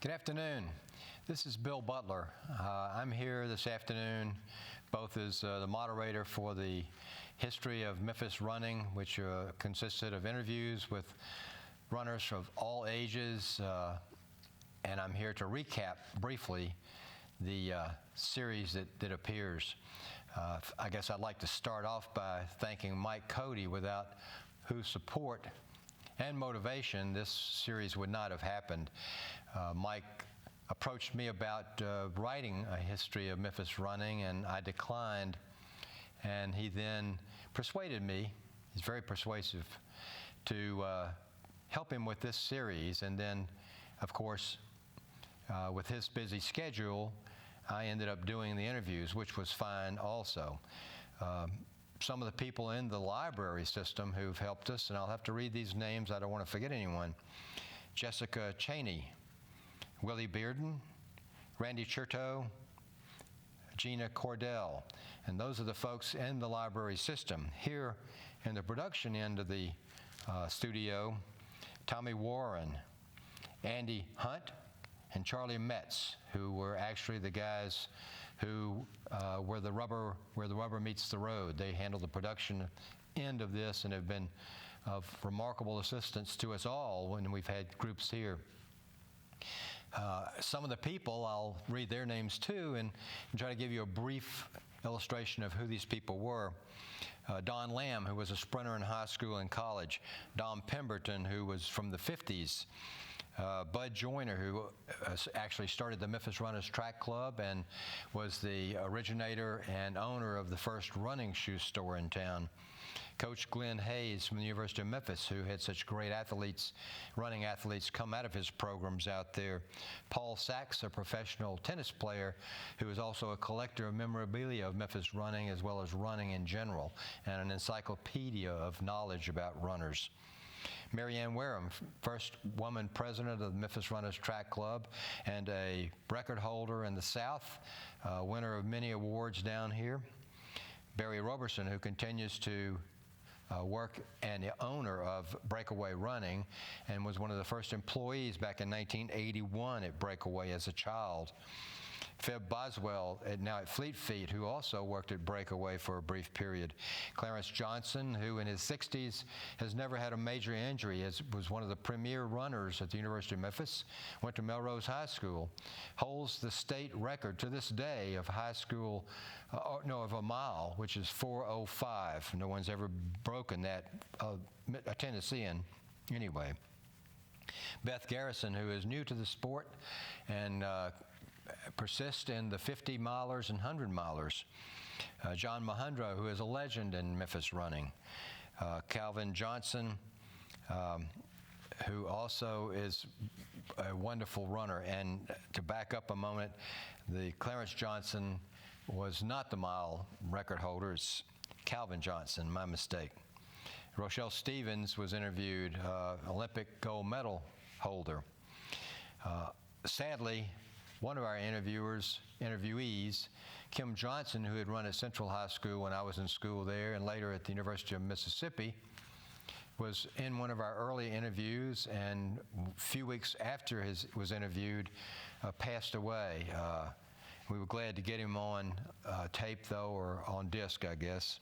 Good afternoon. This is Bill Butler. I'm here this afternoon both as the moderator for the History of Memphis Running, which consisted of interviews with runners of all ages, and I'm here to recap briefly the series that appears. I guess I'd like to start off by thanking Mike Cody, without whose support and motivation this series would not have happened. Mike approached me about writing a history of Memphis running, and I declined, and he then persuaded me, he's very persuasive, to help him with this series. And then, of course, with his busy schedule, I ended up doing the interviews, which was fine also. Some of the people in the library system who've helped us, and I'll have to read these names, I don't want to forget anyone: Jessica Cheney, Willie Bearden, Randy Chertow, Gina Cordell, and those are the folks in the library system. Here in the production end of the studio, Tommy Warren, Andy Hunt, and Charlie Metz, who were actually the guys who where the rubber meets the road. They handled the production end of this and have been of remarkable assistance to us all when we've had groups here. Some of the people, I'll read their names too and try to give you a brief illustration of who these people were. Don Lamb, who was a sprinter in high school and college. Dom Pemberton, who was from the 50s. Bud Joyner, who actually started the Memphis Runners Track Club and was the originator and owner of the first running shoe store in town. Coach Glenn Hayes from the University of Memphis, who had such great athletes, running athletes, come out of his programs out there. Paul Sachs, a professional tennis player who is also a collector of memorabilia of Memphis running as well as running in general, and an encyclopedia of knowledge about runners. Mary Ann Wareham, first woman president of the Memphis Runners Track Club and a record holder in the South, winner of many awards down here. Barry Roberson, who continues to work and the owner of Breakaway Running and was one of the first employees back in 1981 at Breakaway as a child. Feb Boswell, now at Fleet Feet, who also worked at Breakaway for a brief period. Clarence Johnson, who in his 60s has never had a major injury, was one of the premier runners at the University of Memphis, went to Melrose High School, holds the state record to this day of high school, of a mile, which is 4:05. No one's ever broken that, a Tennessean anyway. Beth Garrison, who is new to the sport and persist in the 50 milers and 100 milers. John Mahundra, who is a legend in Memphis running. Calvin Johnson, who also is a wonderful runner. And to back up a moment, the Clarence Johnson was not the mile record holder. It's Calvin Johnson, my mistake. Rochelle Stevens was interviewed, Olympic gold medal holder. Sadly, one of our interviewees, Kim Johnson, who had run at Central High School when I was in school there and later at the University of Mississippi, was in one of our early interviews, and a few weeks after he was interviewed, passed away. We were glad to get him on tape, though, or on disc, I guess.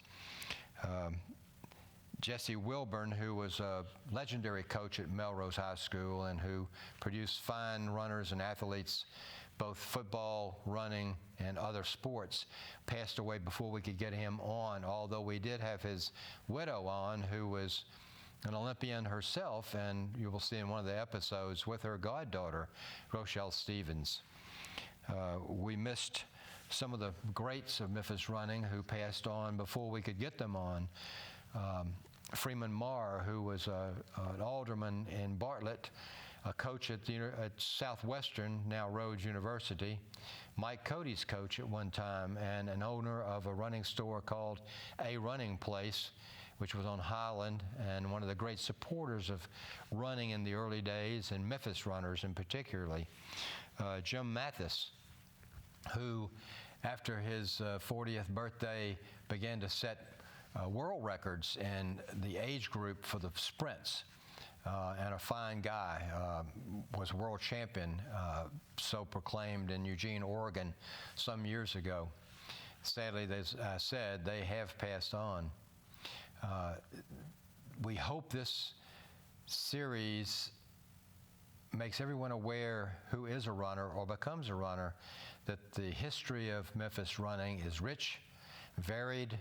Jesse Wilburn, who was a legendary coach at Melrose High School and who produced fine runners and athletes, both football, running, and other sports, passed away before we could get him on, although we did have his widow on, who was an Olympian herself, and you will see in one of the episodes with her goddaughter, Rochelle Stevens. We missed some of the greats of Memphis running who passed on before we could get them on. Freeman Marr, who was an alderman in Bartlett, a coach at Southwestern, now Rhodes University, Mike Cody's coach at one time, and an owner of a running store called A Running Place, which was on Highland, and one of the great supporters of running in the early days, and Memphis runners in particularly. Jim Mathis, who after his 40th birthday began to set world records in the age group for the sprints. and a fine guy, was world champion, so proclaimed in Eugene, Oregon, some years ago. Sadly, as I said, they have passed on. We hope this series makes everyone aware who is a runner or becomes a runner, that the history of Memphis running is rich, varied,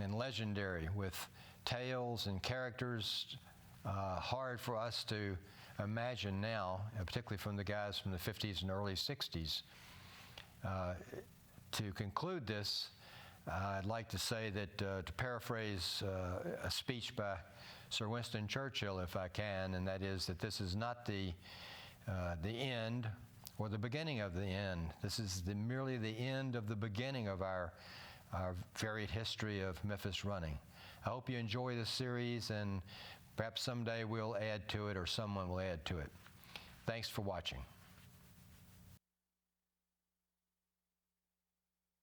and legendary, with tales and characters hard for us to imagine now, particularly from the guys from the 50s and early 60s. To conclude this, I'd like to say that, to paraphrase a speech by Sir Winston Churchill, if I can, and that is that this is not the end or the beginning of the end. This is merely the end of the beginning of our varied history of Memphis running. I hope you enjoy this series, and perhaps someday we'll add to it or someone will add to it. Thanks for watching.